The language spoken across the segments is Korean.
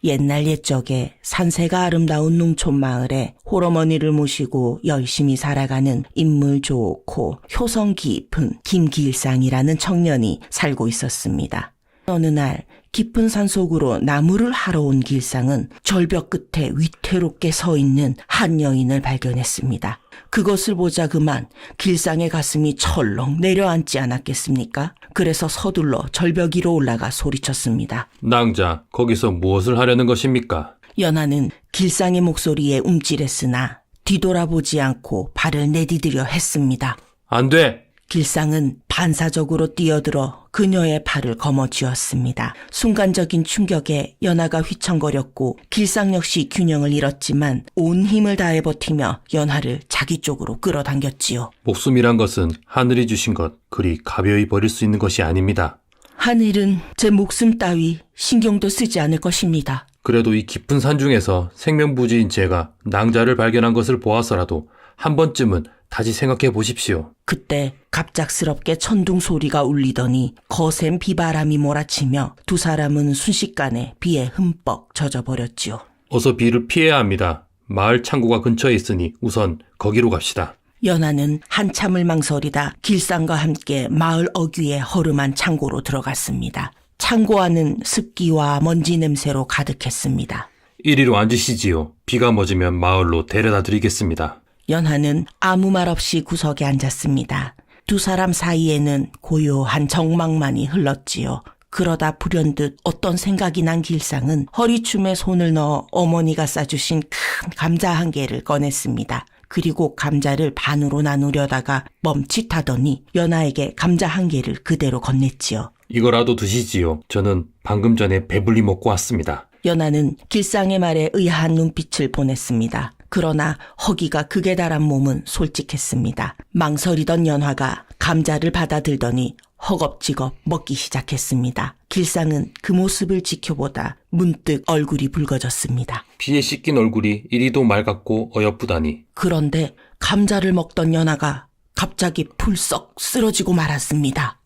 옛날 옛적에 산세가 아름다운 농촌 마을에 홀어머니를 모시고 열심히 살아가는 인물 좋고 효성 깊은 김길상이라는 청년이 살고 있었습니다. 어느 날 깊은 산속으로 나무를 하러 온 길상은 절벽 끝에 위태롭게 서 있는 한 여인을 발견했습니다. 그것을 보자 그만 길상의 가슴이 철렁 내려앉지 않았겠습니까? 그래서 서둘러 절벽 위로 올라가 소리쳤습니다. 낭자, 거기서 무엇을 하려는 것입니까? 연하는 길상의 목소리에 움찔했으나 뒤돌아보지 않고 발을 내디디려 했습니다. 안 돼! 길상은 반사적으로 뛰어들어 그녀의 팔을 거머쥐었습니다. 순간적인 충격에 연하가 휘청거렸고 길상 역시 균형을 잃었지만 온 힘을 다해 버티며 연하를 자기 쪽으로 끌어당겼지요. 목숨이란 것은 하늘이 주신 것, 그리 가벼이 버릴 수 있는 것이 아닙니다. 하늘은 제 목숨 따위 신경도 쓰지 않을 것입니다. 그래도 이 깊은 산 중에서 생명부지인 제가 낭자를 발견한 것을 보아서라도 한 번쯤은 다시 생각해 보십시오. 그때 갑작스럽게 천둥 소리가 울리더니 거센 비바람이 몰아치며 두 사람은 순식간에 비에 흠뻑 젖어버렸지요. 어서 비를 피해야 합니다. 마을 창고가 근처에 있으니 우선 거기로 갑시다. 연하는 한참을 망설이다 길상과 함께 마을 어귀에 허름한 창고로 들어갔습니다. 창고 안은 습기와 먼지 냄새로 가득했습니다. 이리로 앉으시지요. 비가 멎으면 마을로 데려다 드리겠습니다. 연하는 아무 말 없이 구석에 앉았습니다. 두 사람 사이에는 고요한 정막만이 흘렀지요. 그러다 불현듯 어떤 생각이 난 길상은 허리춤에 손을 넣어 어머니가 싸주신 큰 감자 한 개를 꺼냈습니다. 그리고 감자를 반으로 나누려다가 멈칫하더니 연하에게 감자 한 개를 그대로 건넸지요. 이거라도 드시지요. 저는 방금 전에 배불리 먹고 왔습니다. 연하는 길상의 말에 의아한 눈빛을 보냈습니다. 그러나 허기가 극에 달한 몸은 솔직했습니다. 망설이던 연화가 감자를 받아들더니 허겁지겁 먹기 시작했습니다. 길상은 그 모습을 지켜보다 문득 얼굴이 붉어졌습니다. 피에 씻긴 얼굴이 이리도 맑았고 어여쁘다니. 그런데 감자를 먹던 연화가 갑자기 풀썩 쓰러지고 말았습니다.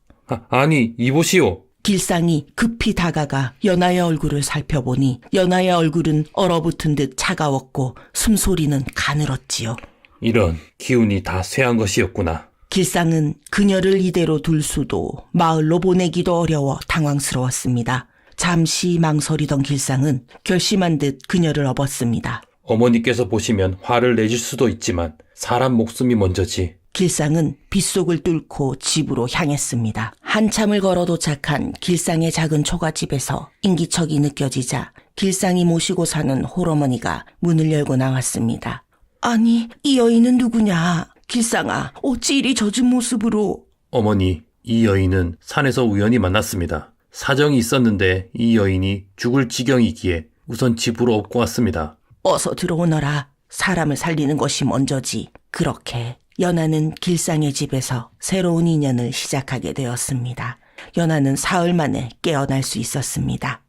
아니, 이보시오. 길상이 급히 다가가 연하의 얼굴을 살펴보니 연하의 얼굴은 얼어붙은 듯 차가웠고 숨소리는 가늘었지요. 이런, 기운이 다 쇠한 것이었구나. 길상은 그녀를 이대로 둘 수도 마을로 보내기도 어려워 당황스러웠습니다. 잠시 망설이던 길상은 결심한 듯 그녀를 업었습니다. 어머니께서 보시면 화를 내실 수도 있지만 사람 목숨이 먼저지. 길상은 빗속을 뚫고 집으로 향했습니다. 한참을 걸어 도착한 길상의 작은 초가집에서 인기척이 느껴지자 길상이 모시고 사는 홀어머니가 문을 열고 나왔습니다. 아니, 이 여인은 누구냐? 길상아, 어찌 이리 젖은 모습으로. 어머니, 이 여인은 산에서 우연히 만났습니다. 사정이 있었는데 이 여인이 죽을 지경이기에 우선 집으로 업고 왔습니다. 어서 들어오너라. 사람을 살리는 것이 먼저지. 그렇게 연하는 길상의 집에서 새로운 인연을 시작하게 되었습니다. 연하는 사흘 만에 깨어날 수 있었습니다.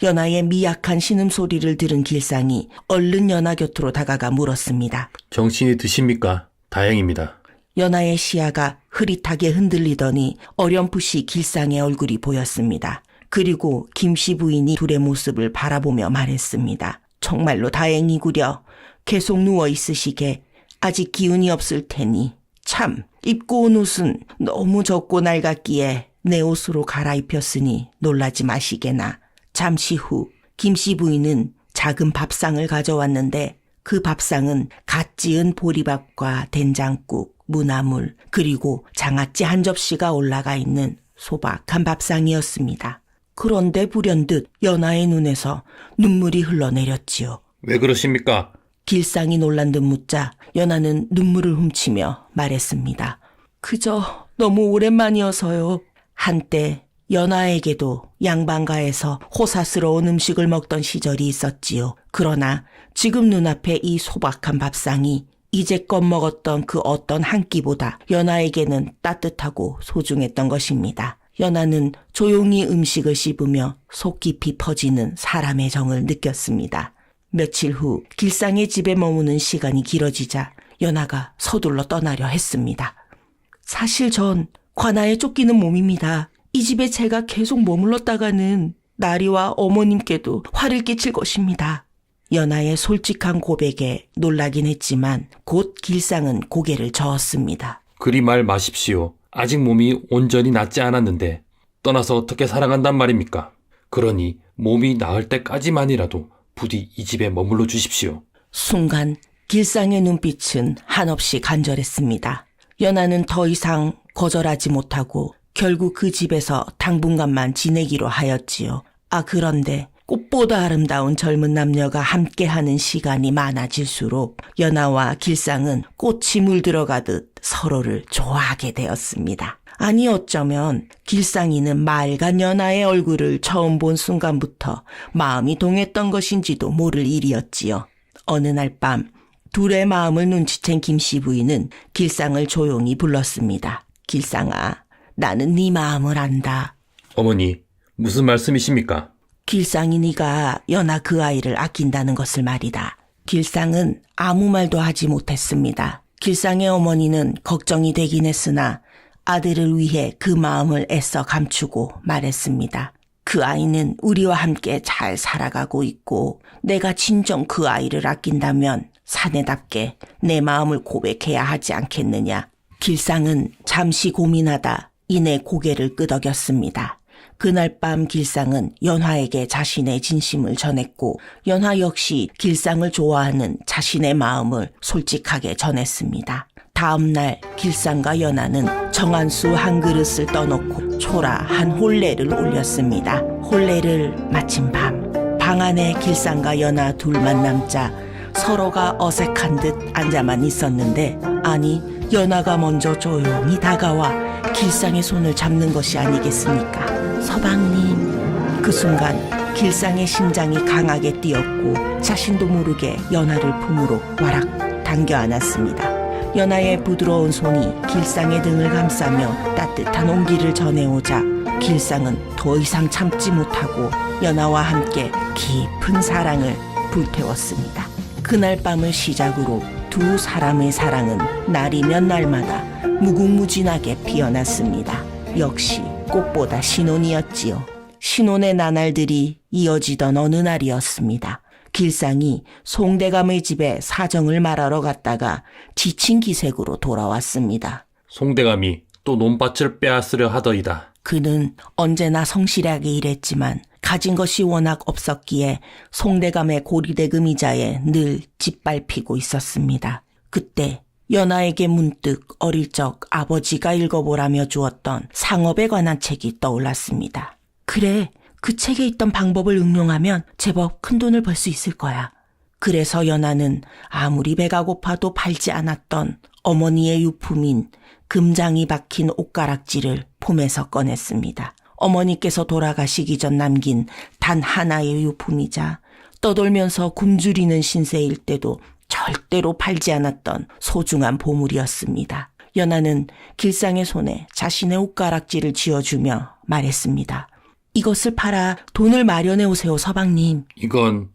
연하의 미약한 신음소리를 들은 길상이 얼른 연하 곁으로 다가가 물었습니다. 정신이 드십니까? 다행입니다. 연하의 시야가 흐릿하게 흔들리더니 어렴풋이 길상의 얼굴이 보였습니다. 그리고 김씨 부인이 둘의 모습을 바라보며 말했습니다. 정말로 다행이구려. 계속 누워있으시게 아직 기운이 없을 테니 참 입고 온 옷은 너무 적고 낡았기에 내 옷으로 갈아입혔으니 놀라지 마시게나. 잠시 후 김씨 부인은 작은 밥상을 가져왔는데 그 밥상은 갓 지은 보리밥과 된장국, 무나물 그리고 장아찌 한 접시가 올라가 있는 소박한 밥상이었습니다. 그런데 불현듯 연하의 눈에서 눈물이 흘러내렸지요. 왜 그러십니까? 길상이 놀란 듯 묻자 연하는 눈물을 훔치며 말했습니다. 그저 너무 오랜만이어서요. 한때 연하에게도 양반가에서 호사스러운 음식을 먹던 시절이 있었지요. 그러나 지금 눈앞에 이 소박한 밥상이 이제껏 먹었던 그 어떤 한 끼보다 연하에게는 따뜻하고 소중했던 것입니다. 연하는 조용히 음식을 씹으며 속 깊이 퍼지는 사람의 정을 느꼈습니다. 며칠 후 길상의 집에 머무는 시간이 길어지자 연하가 서둘러 떠나려 했습니다. 사실 전 관아에 쫓기는 몸입니다. 이 집에 제가 계속 머물렀다가는 나리와 어머님께도 화를 끼칠 것입니다. 연하의 솔직한 고백에 놀라긴 했지만 곧 길상은 고개를 저었습니다. 그리 말 마십시오. 아직 몸이 온전히 낫지 않았는데 떠나서 어떻게 살아간단 말입니까? 그러니 몸이 나을 때까지만이라도 부디 이 집에 머물러 주십시오. 순간 길상의 눈빛은 한없이 간절했습니다. 연하는 더 이상 거절하지 못하고 결국 그 집에서 당분간만 지내기로 하였지요. 그런데 꽃보다 아름다운 젊은 남녀가 함께하는 시간이 많아질수록 연하와 길상은 꽃이 물들어가듯 서로를 좋아하게 되었습니다. 아니 어쩌면 길상이는 맑은 연하의 얼굴을 처음 본 순간부터 마음이 동했던 것인지도 모를 일이었지요. 어느 날 밤 둘의 마음을 눈치챈 김씨 부인은 길상을 조용히 불렀습니다. 길상아, 나는 네 마음을 안다. 어머니, 무슨 말씀이십니까? 길상이 네가 연하 그 아이를 아낀다는 것을 말이다. 길상은 아무 말도 하지 못했습니다. 길상의 어머니는 걱정이 되긴 했으나 아들을 위해 그 마음을 애써 감추고 말했습니다. 그 아이는 우리와 함께 잘 살아가고 있고 내가 진정 그 아이를 아낀다면 사내답게 내 마음을 고백해야 하지 않겠느냐. 길상은 잠시 고민하다 이내 고개를 끄덕였습니다. 그날 밤 길상은 연화에게 자신의 진심을 전했고 연화 역시 길상을 좋아하는 자신의 마음을 솔직하게 전했습니다. 다음 날 길상과 연화는 정한수 한 그릇을 떠놓고 초라 한 혼례를 올렸습니다. 혼례를 마친 방 안에 길상과 연화 둘만 남자 서로가 어색한 듯 앉아만 있었는데 아니 연화가 먼저 조용히 다가와 길상의 손을 잡는 것이 아니겠습니까? 서방님. 그 순간 길상의 심장이 강하게 뛰었고 자신도 모르게 연하를 품으로 와락 당겨 안았습니다. 연하의 부드러운 손이 길상의 등을 감싸며 따뜻한 온기를 전해오자 길상은 더 이상 참지 못하고 연하와 함께 깊은 사랑을 불태웠습니다. 그날 밤을 시작으로 두 사람의 사랑은 날이면 날마다 무궁무진하게 피어났습니다. 역시 꽃보다 신혼이었지요. 신혼의 나날들이 이어지던 어느 날이었습니다. 길상이 송대감의 집에 사정을 말하러 갔다가 지친 기색으로 돌아왔습니다. 송대감이 또 논밭을 빼앗으려 하더이다. 그는 언제나 성실하게 일했지만 가진 것이 워낙 없었기에 송대감의 고리대금 이자에 늘 짓밟히고 있었습니다. 그때 연하에게 문득 어릴 적 아버지가 읽어보라며 주었던 상업에 관한 책이 떠올랐습니다. 그래, 그 책에 있던 방법을 응용하면 제법 큰돈을 벌 수 있을 거야. 그래서 연하는 아무리 배가 고파도 팔지 않았던 어머니의 유품인 금장이 박힌 옷가락지를 폼에서 꺼냈습니다. 어머니께서 돌아가시기 전 남긴 단 하나의 유품이자 떠돌면서 굶주리는 신세일 때도 절대로 팔지 않았던 소중한 보물이었습니다. 연하는 길상의 손에 자신의 옷가락지를 쥐어주며 말했습니다. 이것을 팔아 돈을 마련해 오세요, 서방님. 이건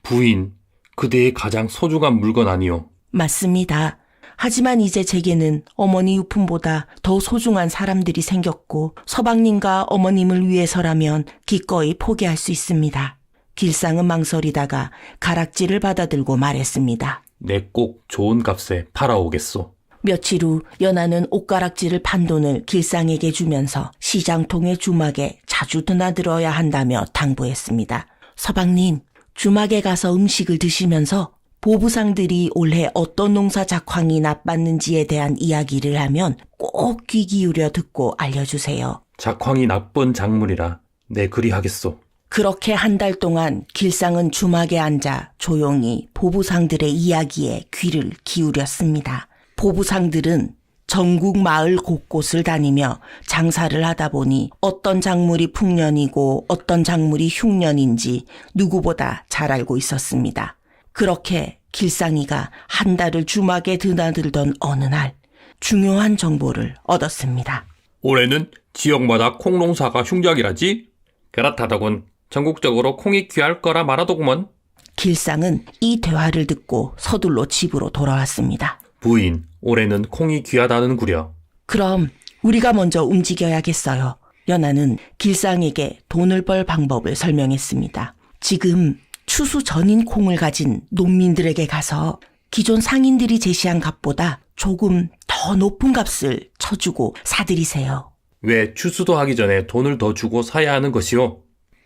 부인, 그대의 가장 소중한 물건 아니오. 맞습니다. 하지만 이제 제게는 어머니 유품보다 더 소중한 사람들이 생겼고 서방님과 어머님을 위해서라면 기꺼이 포기할 수 있습니다. 길상은 망설이다가 가락지를 받아들고 말했습니다. 내 꼭 좋은 값에 팔아오겠소. 며칠 후 연하는 옷가락지를 판 돈을 길상에게 주면서 시장통의 주막에 자주 드나들어야 한다며 당부했습니다. 서방님, 주막에 가서 음식을 드시면서 보부상들이 올해 어떤 농사 작황이 나빴는지에 대한 이야기를 하면 꼭 귀 기울여 듣고 알려주세요. 작황이 나쁜 작물이라 내 그리하겠소. 그렇게 한 달 동안 길상은 주막에 앉아 조용히 보부상들의 이야기에 귀를 기울였습니다. 보부상들은 전국 마을 곳곳을 다니며 장사를 하다 보니 어떤 작물이 풍년이고 어떤 작물이 흉년인지 누구보다 잘 알고 있었습니다. 그렇게 길상이가 한 달을 주막에 드나들던 어느 날 중요한 정보를 얻었습니다. 올해는 지역마다 콩농사가 흉작이라지? 그렇다더군. 전국적으로 콩이 귀할 거라 말하더구먼. 길상은 이 대화를 듣고 서둘러 집으로 돌아왔습니다. 부인, 올해는 콩이 귀하다는구려. 그럼 우리가 먼저 움직여야겠어요. 연하는 길상에게 돈을 벌 방법을 설명했습니다. 지금 추수 전인 콩을 가진 농민들에게 가서 기존 상인들이 제시한 값보다 조금 더 높은 값을 쳐주고 사들이세요. 왜 추수도 하기 전에 돈을 더 주고 사야 하는 것이요?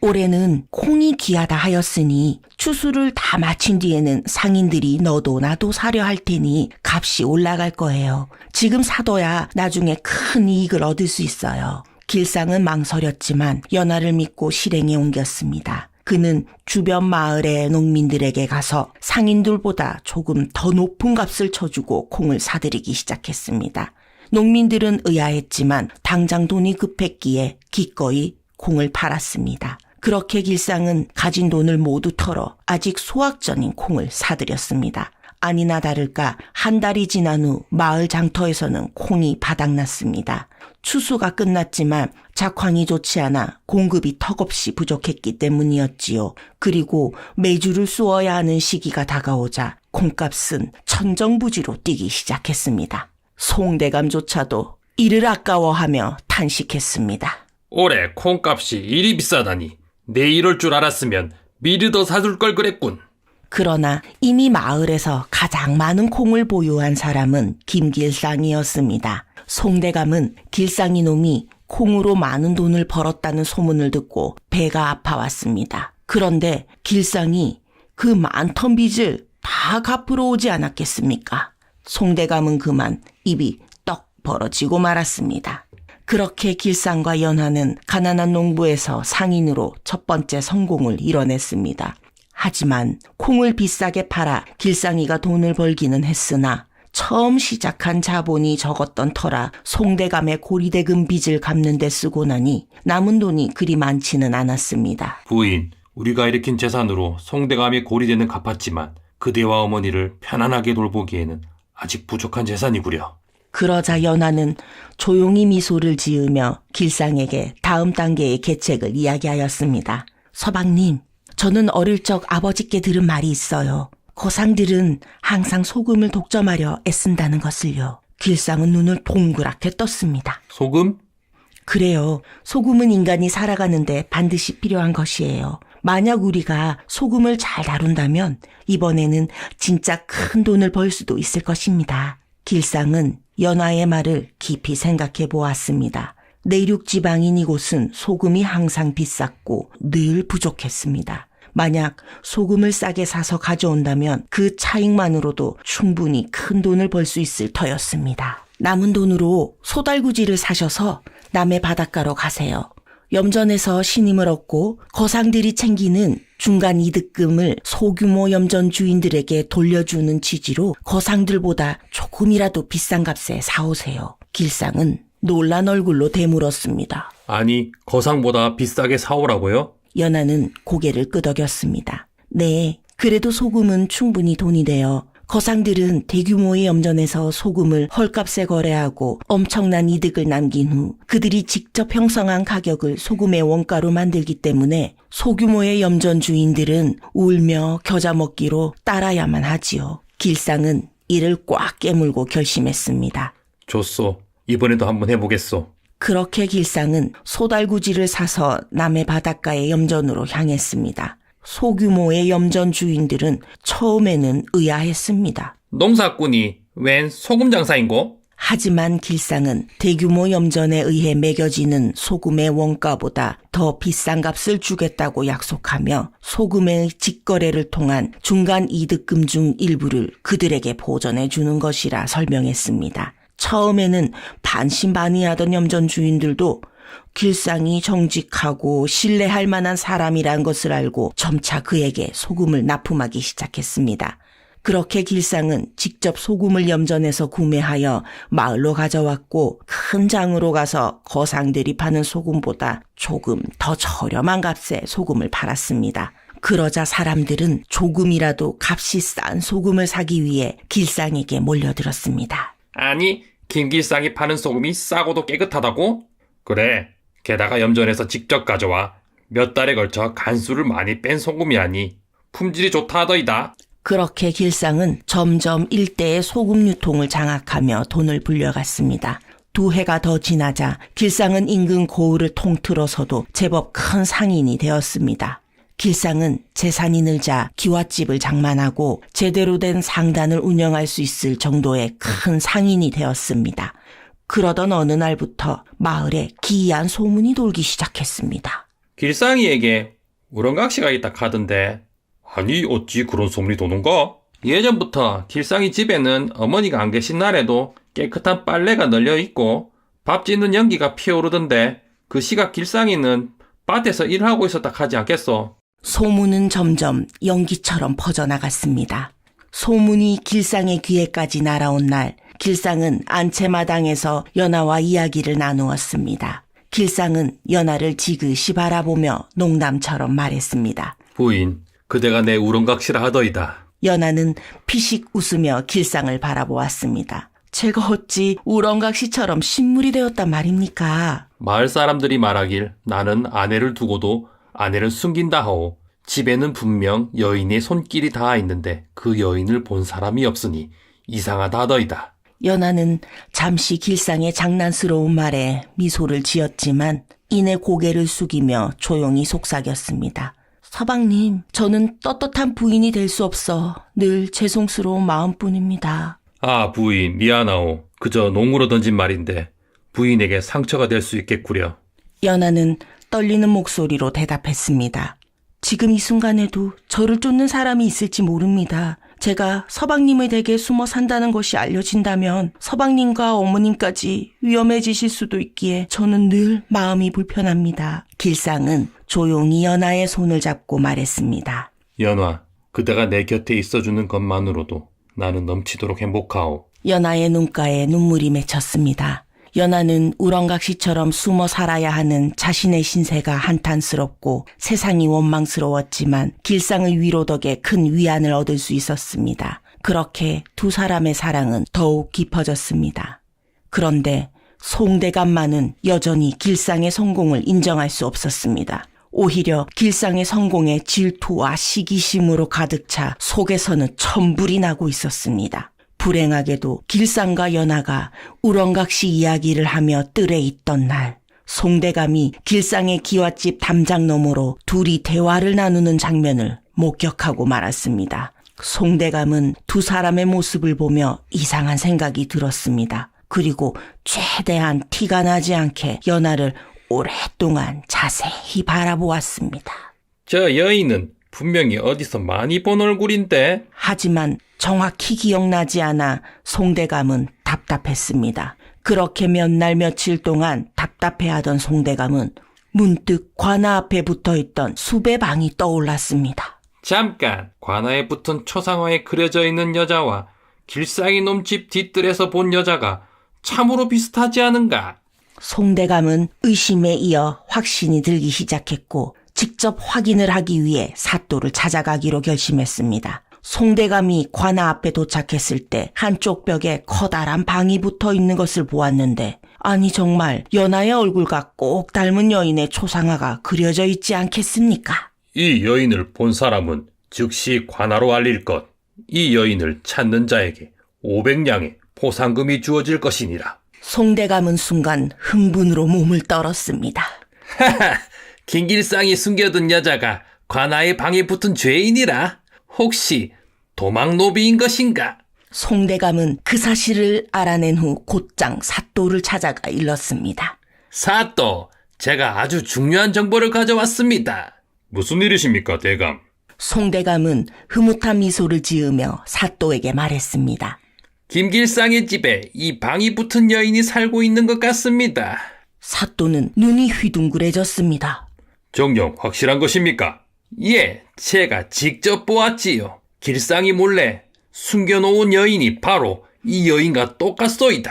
올해는 콩이 귀하다 하였으니 추수를 다 마친 뒤에는 상인들이 너도 나도 사려 할 테니 값이 올라갈 거예요. 지금 사둬야 나중에 큰 이익을 얻을 수 있어요. 길상은 망설였지만 연하를 믿고 실행에 옮겼습니다. 그는 주변 마을의 농민들에게 가서 상인들보다 조금 더 높은 값을 쳐주고 콩을 사들이기 시작했습니다. 농민들은 의아했지만 당장 돈이 급했기에 기꺼이 콩을 팔았습니다. 그렇게 길상은 가진 돈을 모두 털어 아직 수확 전인 콩을 사들였습니다. 아니나 다를까 한 달이 지난 후 마을 장터에서는 콩이 바닥났습니다. 추수가 끝났지만 작황이 좋지 않아 공급이 턱없이 부족했기 때문이었지요. 그리고 매주를 쑤어야 하는 시기가 다가오자 콩값은 천정부지로 뛰기 시작했습니다. 송대감조차도 이를 아까워하며 탄식했습니다. 올해 콩값이 이리 비싸다니. 내 이럴 줄 알았으면 미리 더 사줄 걸 그랬군. 그러나 이미 마을에서 가장 많은 콩을 보유한 사람은 김길상이었습니다. 송대감은 길상이 놈이 콩으로 많은 돈을 벌었다는 소문을 듣고 배가 아파왔습니다. 그런데 길상이 그 많던 빚을 다 갚으러 오지 않았겠습니까? 송대감은 그만 입이 떡 벌어지고 말았습니다. 그렇게 길상과 연하는 가난한 농부에서 상인으로 첫 번째 성공을 이뤄냈습니다. 하지만 콩을 비싸게 팔아 길상이가 돈을 벌기는 했으나 처음 시작한 자본이 적었던 터라 송대감의 고리대금 빚을 갚는 데 쓰고 나니 남은 돈이 그리 많지는 않았습니다. 부인, 우리가 일으킨 재산으로 송대감의 고리대는 갚았지만 그대와 어머니를 편안하게 돌보기에는 아직 부족한 재산이구려. 그러자 연하는 조용히 미소를 지으며 길상에게 다음 단계의 계책을 이야기하였습니다. 서방님, 저는 어릴 적 아버지께 들은 말이 있어요. 거상들은 항상 소금을 독점하려 애쓴다는 것을요. 길상은 눈을 동그랗게 떴습니다. 소금? 그래요. 소금은 인간이 살아가는데 반드시 필요한 것이에요. 만약 우리가 소금을 잘 다룬다면 이번에는 진짜 큰 돈을 벌 수도 있을 것입니다. 길상은 연하의 말을 깊이 생각해 보았습니다. 내륙 지방인 이곳은 소금이 항상 비쌌고 늘 부족했습니다. 만약 소금을 싸게 사서 가져온다면 그 차익만으로도 충분히 큰 돈을 벌 수 있을 터였습니다. 남은 돈으로 소달구지를 사셔서 남해 바닷가로 가세요. 염전에서 신임을 얻고 거상들이 챙기는 중간 이득금을 소규모 염전 주인들에게 돌려주는 취지로 거상들보다 조금이라도 비싼 값에 사오세요. 길상은 놀란 얼굴로 되물었습니다. 아니, 거상보다 비싸게 사오라고요? 연하는 고개를 끄덕였습니다. 네, 그래도 소금은 충분히 돈이 돼요. 거상들은 대규모의 염전에서 소금을 헐값에 거래하고 엄청난 이득을 남긴 후 그들이 직접 형성한 가격을 소금의 원가로 만들기 때문에 소규모의 염전 주인들은 울며 겨자 먹기로 따라야만 하지요. 길상은 이를 꽉 깨물고 결심했습니다. 좋소. 이번에도 한번 해보겠소. 그렇게 길상은 소달구지를 사서 남해 바닷가의 염전으로 향했습니다. 소규모의 염전 주인들은 처음에는 의아했습니다. 농사꾼이 웬 소금 장사인고? 하지만 길상은 대규모 염전에 의해 매겨지는 소금의 원가보다 더 비싼 값을 주겠다고 약속하며 소금의 직거래를 통한 중간 이득금 중 일부를 그들에게 보전해 주는 것이라 설명했습니다. 처음에는 반신반의하던 염전 주인들도 길상이 정직하고 신뢰할 만한 사람이란 것을 알고 점차 그에게 소금을 납품하기 시작했습니다. 그렇게 길상은 직접 소금을 염전에서 구매하여 마을로 가져왔고 큰 장으로 가서 거상들이 파는 소금보다 조금 더 저렴한 값에 소금을 팔았습니다. 그러자 사람들은 조금이라도 값이 싼 소금을 사기 위해 길상에게 몰려들었습니다. 아니, 김길상이 파는 소금이 싸고도 깨끗하다고? 그래, 게다가 염전에서 직접 가져와 몇 달에 걸쳐 간수를 많이 뺀 소금이 아니 품질이 좋다 하더이다. 그렇게 길상은 점점 일대의 소금 유통을 장악하며 돈을 불려갔습니다. 2해가 더 지나자 길상은 인근 고을을 통틀어서도 제법 큰 상인이 되었습니다. 길상은 재산이 늘자 기와집을 장만하고 제대로 된 상단을 운영할 수 있을 정도의 큰 상인이 되었습니다. 그러던 어느 날부터 마을에 기이한 소문이 돌기 시작했습니다. 길상이에게 우렁각시가 있다 카던데. 아니 어찌 그런 소문이 도는가? 예전부터 길상이 집에는 어머니가 안 계신 날에도 깨끗한 빨래가 널려 있고 밥 짓는 연기가 피어오르던데 그 시각 길상이는 밭에서 일하고 있었다 하지 않겠소? 소문은 점점 연기처럼 퍼져나갔습니다. 소문이 길상의 귀에까지 날아온 날, 길상은 안채마당에서 연하와 이야기를 나누었습니다. 길상은 연하를 지그시 바라보며 농담처럼 말했습니다. 부인, 그대가 내 우렁각시라 하더이다. 연하는 피식 웃으며 길상을 바라보았습니다. 제가 어찌 우렁각시처럼 신물이 되었단 말입니까? 마을 사람들이 말하길 나는 아내를 두고도 아내를 숨긴다 하오. 집에는 분명 여인의 손길이 닿아 있는데 그 여인을 본 사람이 없으니 이상하다 하더이다. 연하는 잠시 길상의 장난스러운 말에 미소를 지었지만 이내 고개를 숙이며 조용히 속삭였습니다. 서방님, 저는 떳떳한 부인이 될 수 없어 늘 죄송스러운 마음뿐입니다. 아, 부인, 미안하오. 그저 농으로 던진 말인데 부인에게 상처가 될 수 있겠구려. 연하는 떨리는 목소리로 대답했습니다. 지금 이 순간에도 저를 쫓는 사람이 있을지 모릅니다. 제가 서방님의 댁에 숨어 산다는 것이 알려진다면 서방님과 어머님까지 위험해지실 수도 있기에 저는 늘 마음이 불편합니다. 길상은 조용히 연하의 손을 잡고 말했습니다. 연화, 그대가 내 곁에 있어주는 것만으로도 나는 넘치도록 행복하오. 연하의 눈가에 눈물이 맺혔습니다. 연하는 우렁각시처럼 숨어 살아야 하는 자신의 신세가 한탄스럽고 세상이 원망스러웠지만 길상의 위로 덕에 큰 위안을 얻을 수 있었습니다. 그렇게 두 사람의 사랑은 더욱 깊어졌습니다. 그런데 송대감만은 여전히 길상의 성공을 인정할 수 없었습니다. 오히려 길상의 성공에 질투와 시기심으로 가득 차 속에서는 천불이 나고 있었습니다. 불행하게도 길상과 연하가 우렁각시 이야기를 하며 뜰에 있던 날, 송대감이 길상의 기와집 담장 너머로 둘이 대화를 나누는 장면을 목격하고 말았습니다. 송대감은 두 사람의 모습을 보며 이상한 생각이 들었습니다. 그리고 최대한 티가 나지 않게 연하를 오랫동안 자세히 바라보았습니다. 저 여인은 분명히 어디서 많이 본 얼굴인데? 하지만 정확히 기억나지 않아 송대감은 답답했습니다. 그렇게 몇 날 며칠 동안 답답해하던 송대감은 문득 관아 앞에 붙어있던 숲의 방이 떠올랐습니다. 잠깐, 관아에 붙은 초상화에 그려져 있는 여자와 길상이 놈 집 뒤뜰에서 본 여자가 참으로 비슷하지 않은가? 송대감은 의심에 이어 확신이 들기 시작했고 직접 확인을 하기 위해 사또를 찾아가기로 결심했습니다. 송대감이 관아 앞에 도착했을 때 한쪽 벽에 커다란 방이 붙어 있는 것을 보았는데 아니 정말 연하의 얼굴과 꼭 닮은 여인의 초상화가 그려져 있지 않겠습니까? 이 여인을 본 사람은 즉시 관아로 알릴 것. 이 여인을 찾는 자에게 500냥의 포상금이 주어질 것이니라. 송대감은 순간 흥분으로 몸을 떨었습니다. 하하, 김길상이 숨겨둔 여자가 관아의 방에 붙은 죄인이라? 혹시 도망노비인 것인가? 송대감은 그 사실을 알아낸 후 곧장 사또를 찾아가 일렀습니다. 사또, 제가 아주 중요한 정보를 가져왔습니다. 무슨 일이십니까, 대감? 송대감은 흐뭇한 미소를 지으며 사또에게 말했습니다. 김길상의 집에 이 방이 붙은 여인이 살고 있는 것 같습니다. 사또는 눈이 휘둥그레졌습니다. 정녕 확실한 것입니까? 예, 제가 직접 보았지요. 길상이 몰래 숨겨놓은 여인이 바로 이 여인과 똑같소이다.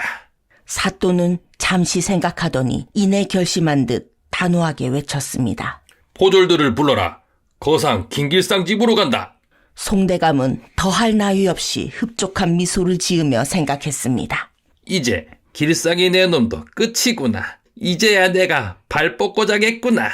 사또는 잠시 생각하더니 이내 결심한 듯 단호하게 외쳤습니다. 포졸들을 불러라. 거상 김길상 집으로 간다. 송대감은 더할 나위 없이 흡족한 미소를 지으며 생각했습니다. 이제 길상이 내놈도 끝이구나. 이제야 내가 발 뻗고 자겠구나.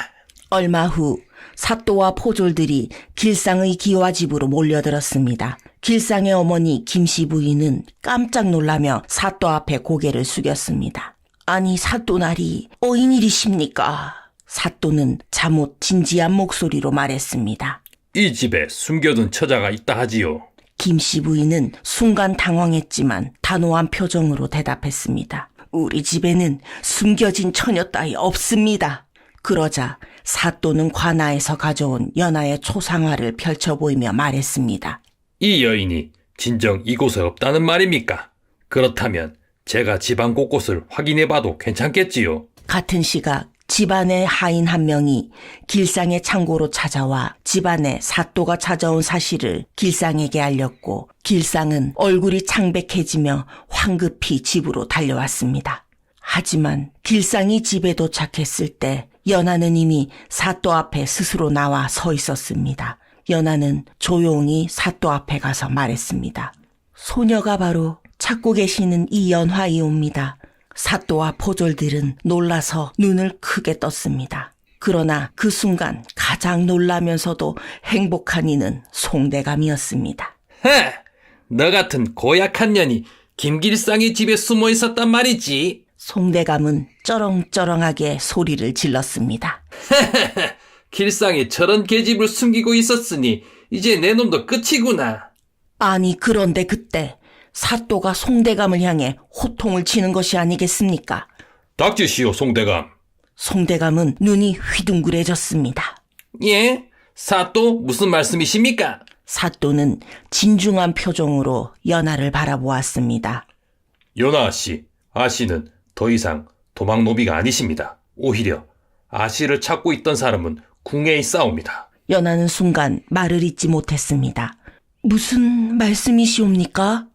얼마 후 사또와 포졸들이 길상의 기와집으로 몰려들었습니다. 길상의 어머니 김씨 부인은 깜짝 놀라며 사또 앞에 고개를 숙였습니다. 아니 사또나리 어인일이십니까? 사또는 잠옷 진지한 목소리로 말했습니다. 이 집에 숨겨둔 처자가 있다 하지요. 김씨 부인은 순간 당황했지만 단호한 표정으로 대답했습니다. 우리 집에는 숨겨진 처녀 따위 없습니다. 그러자 사또는 관아에서 가져온 연하의 초상화를 펼쳐 보이며 말했습니다. 이 여인이 진정 이곳에 없다는 말입니까? 그렇다면 제가 집안 곳곳을 확인해봐도 괜찮겠지요? 같은 시각 집안의 하인 한 명이 길상의 창고로 찾아와 집안에 사또가 찾아온 사실을 길상에게 알렸고 길상은 얼굴이 창백해지며 황급히 집으로 달려왔습니다. 하지만 길상이 집에 도착했을 때 연하는 이미 사또 앞에 스스로 나와 서 있었습니다. 연하는 조용히 사또 앞에 가서 말했습니다. 소녀가 바로 찾고 계시는 이 연화이옵니다. 사또와 포졸들은 놀라서 눈을 크게 떴습니다. 그러나 그 순간 가장 놀라면서도 행복한 이는 송대감이었습니다. 헤! 너 같은 고약한 년이 김길상의 집에 숨어 있었단 말이지. 송대감은 쩌렁쩌렁하게 소리를 질렀습니다. 길상이 저런 계집을 숨기고 있었으니 이제 내 놈도 끝이구나. 아니 그런데 그때 사또가 송대감을 향해 호통을 치는 것이 아니겠습니까? 닥치시오, 송대감. 송대감은 눈이 휘둥그레졌습니다. 예? 사또 무슨 말씀이십니까? 사또는 진중한 표정으로 연하를 바라보았습니다. 연하 씨, 아씨는 더 이상 도망노비가 아니십니다. 오히려 아씨를 찾고 있던 사람은 궁에 있사옵니다. 연하는 순간 말을 잇지 못했습니다. 무슨 말씀이시옵니까?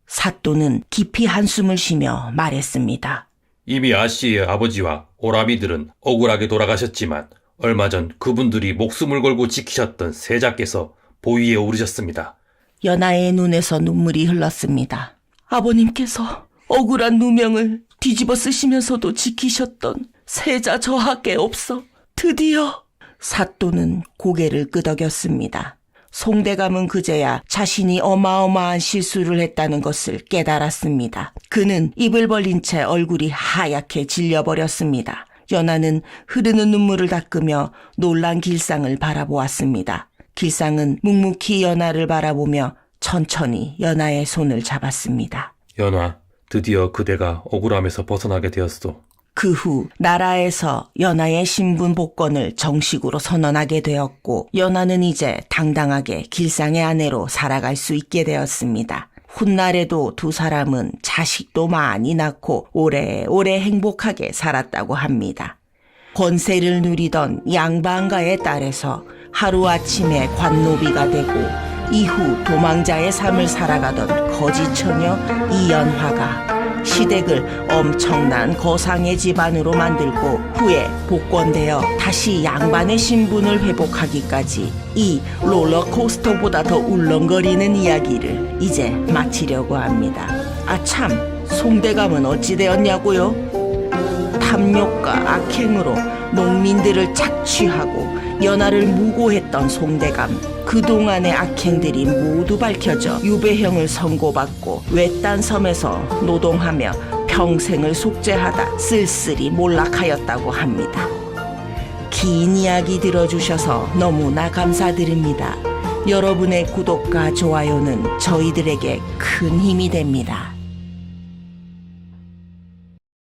사또는 깊이 한숨을 쉬며 말했습니다. 이미 아씨의 아버지와 오라비들은 억울하게 돌아가셨지만 얼마 전 그분들이 목숨을 걸고 지키셨던 세자께서 보위에 오르셨습니다. 연하의 눈에서 눈물이 흘렀습니다. 아버님께서 억울한 누명을 뒤집어 쓰시면서도 지키셨던 세자 저하께 없어 드디어. 사또는 고개를 끄덕였습니다. 송대감은 그제야 자신이 어마어마한 실수를 했다는 것을 깨달았습니다. 그는 입을 벌린 채 얼굴이 하얗게 질려버렸습니다. 연하는 흐르는 눈물을 닦으며 놀란 길상을 바라보았습니다. 길상은 묵묵히 연하를 바라보며 천천히 연하의 손을 잡았습니다. 연하, 드디어 그대가 억울함에서 벗어나게 되었소. 그 후 나라에서 연하의 신분 복권을 정식으로 선언하게 되었고 연하는 이제 당당하게 길상의 아내로 살아갈 수 있게 되었습니다. 훗날에도 두 사람은 자식도 많이 낳고 오래오래 행복하게 살았다고 합니다. 권세를 누리던 양반가의 딸에서 하루아침에 관노비가 되고 이후 도망자의 삶을 살아가던 거지처녀 이연화가 시댁을 엄청난 거상의 집안으로 만들고 후에 복권되어 다시 양반의 신분을 회복하기까지 이 롤러코스터보다 더 울렁거리는 이야기를 이제 마치려고 합니다. 아참, 송대감은 어찌 되었냐고요? 탐욕과 악행으로 농민들을 착취하고 연하를 무고했던 송대감. 그동안의 악행들이 모두 밝혀져 유배형을 선고받고 외딴 섬에서 노동하며 평생을 속죄하다 쓸쓸히 몰락하였다고 합니다. 긴 이야기 들어주셔서 너무나 감사드립니다. 여러분의 구독과 좋아요는 저희들에게 큰 힘이 됩니다.